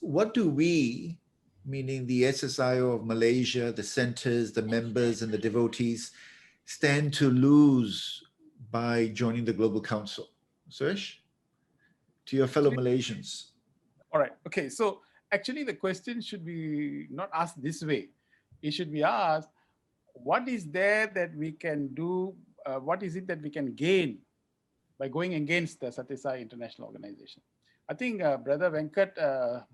what do we, meaning the SSIO of Malaysia, the centers, the members, and the devotees, stand to lose by joining the Global Council? Suresh, to your fellow Actually, Malaysians. all right. Okay. So actually, the question should be not asked this way. It should be asked, what is there that we can do? What is it that we can gain by going against the SSSIO International Organization? I think Brother Venkat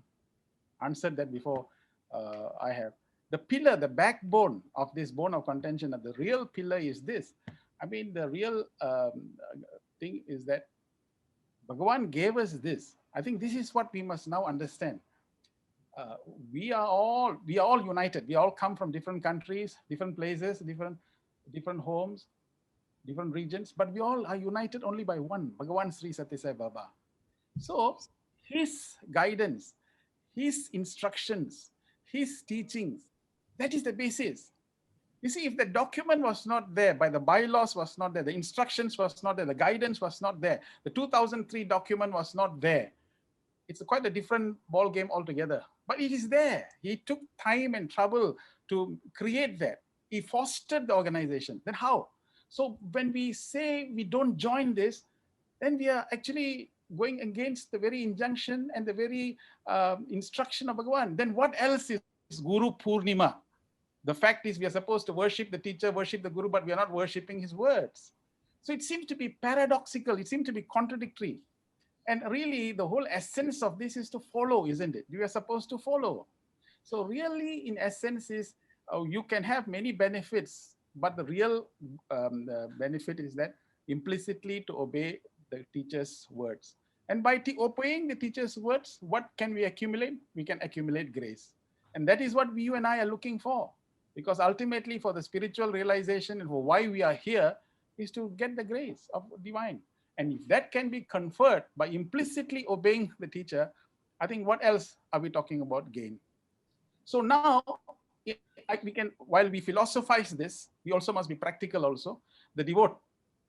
answered that before I have. The pillar, the backbone of this bone of contention, the real pillar is this. I mean, the real thing is that Bhagavan gave us this. I think this is what we must now understand. Uh, we are all united. We all come from different countries, different places, different homes, different regions, but we all are united only by one, Bhagavan Sri Sathya Sai Baba. So his guidance, his instructions, his teachings, that is the basis. You see, if the document was not there, by the bylaws was not there, the instructions was not there, the guidance was not there, the 2003 document was not there, it's quite a different ball game altogether. But it is there. He took time and trouble to create that. He fostered the organization. Then how? So when we say we don't join this, then we are actually going against the very injunction and the very instruction of Bhagavan. Then what else is Guru Purnima? The fact is, we are supposed to worship the teacher, worship the Guru, but we are not worshiping his words. So it seems to be paradoxical. It seems to be contradictory. And really, the whole essence of this is to follow, isn't it? You are supposed to follow. So really, in essence, is you can have many benefits, but the real benefit is that implicitly to obey the teacher's words. And by obeying the teacher's words, what can we accumulate? We can accumulate grace. And that is what you and I are looking for. Because ultimately, for the spiritual realization and for why we are here is to get the grace of divine. And if that can be conferred by implicitly obeying the teacher, I think what else are we talking about gain? So now, we can, while we philosophize this, we also must be practical also. The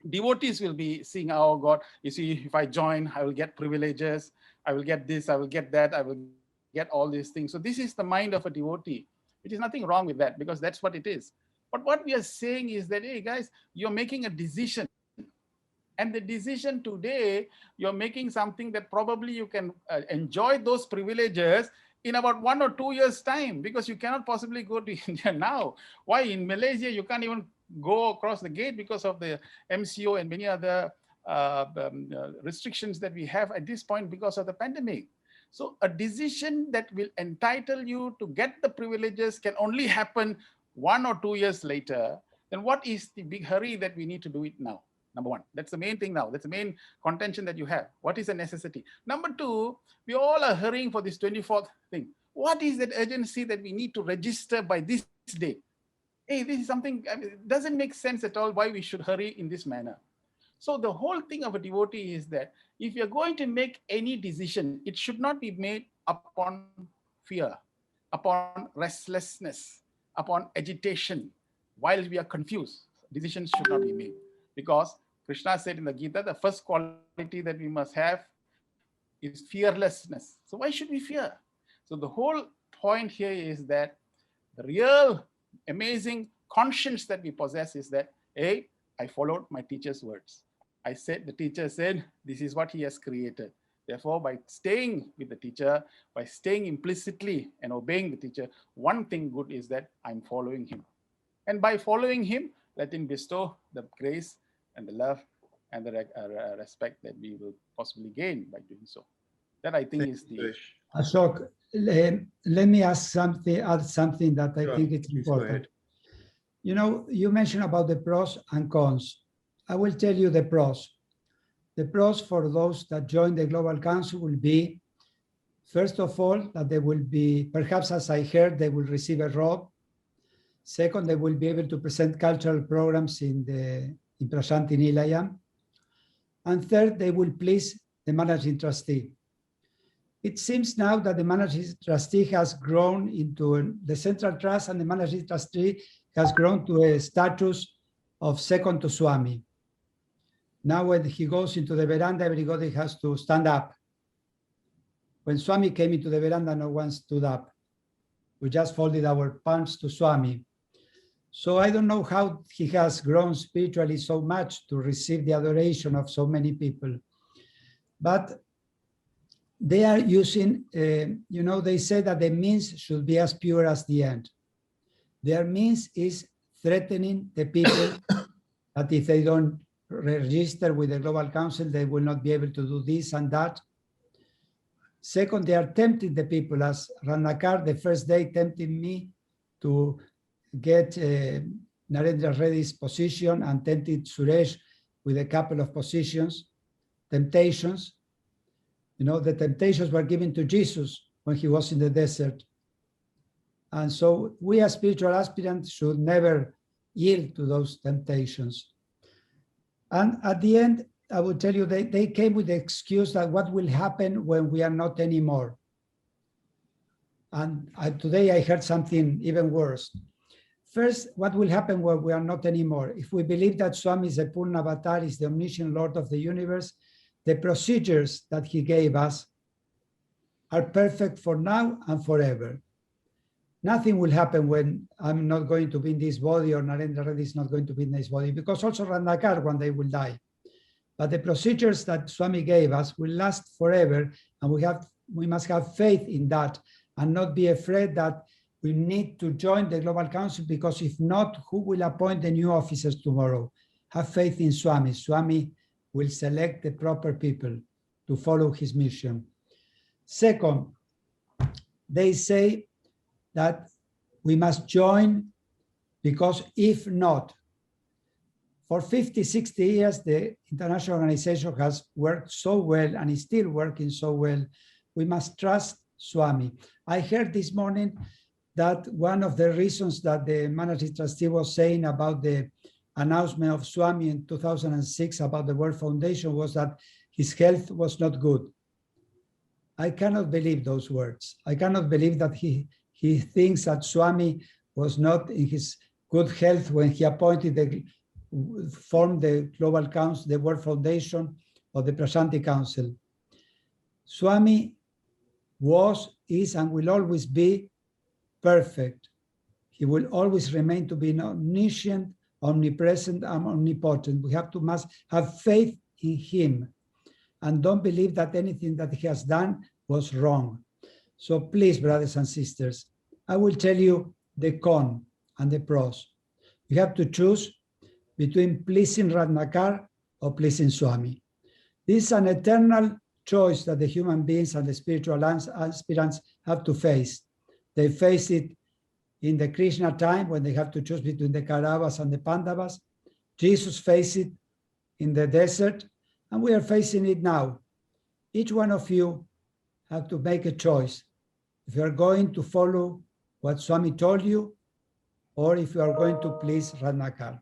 devotees will be seeing, oh God, you see, if I join, I will get privileges, I will get this, I will get that, I will get all these things. So this is the mind of a devotee. It is nothing wrong with that, because that's what it is. But what we are saying is that, hey guys, you're making a decision. And the decision today, you're making something that probably you can enjoy those privileges in about 1 or 2 years' time, because you cannot possibly go to India now. Why? In Malaysia, you can't even go across the gate because of the MCO and many other restrictions that we have at this point because of the pandemic. So a decision that will entitle you to get the privileges can only happen 1 or 2 years later. Then what is the big hurry that we need to do it now? Number one, that's the main thing now. That's the main contention that you have. What is a necessity? Number two, we all are hurrying for this 24th thing. What is that urgency that we need to register by this day? Hey, this is something, I mean, it doesn't make sense at all why we should hurry in this manner. So the whole thing of a devotee is that if you're going to make any decision, it should not be made upon fear, upon restlessness, upon agitation, while we are confused. Decisions should not be made. Because Krishna said in the Gita, the first quality that we must have is fearlessness. So why should we fear? So the whole point here is that the real amazing conscience that we possess is that, hey, I followed my teacher's words. I said, the teacher said, this is what he has created. Therefore, by staying with the teacher, by staying implicitly and obeying the teacher, one thing good is that I'm following him. And by following him, let him bestow the grace and the love and the respect that we will possibly gain by doing so. That I think is the... Ashok, let me add something that I think it's important. You know, you mentioned about the pros and cons. I will tell you the pros. The pros for those that join the Global Council will be, first of all, that they will be, perhaps as I heard, they will receive a robe. Second, they will be able to present cultural programs in Prashanti Nilayam. And third, they will please the managing trustee. It seems now that the managing trustee has grown into the central trust, and the managing trustee has grown to a status of second to Swami. Now when he goes into the veranda, everybody has to stand up when Swami came into the veranda, no one stood up. We just folded our palms to Swami. So I don't know how he has grown spiritually so much to receive the adoration of so many people. But they are using, they say that the means should be as pure as the end. Their means is threatening the people that if they don't register with the Global Council, they will not be able to do this and that. Second, they are tempting the people, as Ratnakar the first day tempted me to get Narendra Reddy's position and tempted Suresh with a couple of positions, temptations. The temptations were given to Jesus when he was in the desert. And so we as spiritual aspirants should never yield to those temptations. And at the end, I will tell you, they came with the excuse that what will happen when we are not anymore. And today I heard something even worse. First, what will happen when we are not anymore? If we believe that Swami is a Purna Avatar, is the omniscient Lord of the universe, the procedures that he gave us are perfect for now and forever. Nothing will happen when I'm not going to be in this body or Narendra Reddy is not going to be in this body, because also Ratnakar one day will die. But the procedures that Swami gave us will last forever, and we must have faith in that and not be afraid that we need to join the Global Council, because if not, who will appoint the new officers tomorrow? Have faith in Swami. Swami will select the proper people to follow his mission. Second, they say that we must join because if not, for 50, 60 years, the international organization has worked so well and is still working so well. We must trust Swami. I heard this morning that one of the reasons that the managing trustee was saying about the announcement of Swami in 2006 about the World Foundation was that his health was not good. I cannot believe those words. I cannot believe that he thinks that Swami was not in his good health when he formed the Global Council, the World Foundation, or the Prashanti Council. Swami was, is, and will always be perfect. He will always remain to be omniscient, omnipresent, and omnipotent. We must have faith in him and don't believe that anything that he has done was wrong. So please, brothers and sisters, I will tell you the con and the pros. You have to choose between pleasing Ratnakar or pleasing Swami. This is an eternal choice that the human beings and the spiritual aspirants have to face. They face it in the Krishna time when they have to choose between the Kauravas and the Pandavas. Jesus faced it in the desert, and we are facing it now. Each one of you have to make a choice. If you are going to follow what Swami told you, or if you are going to please Ratnakar.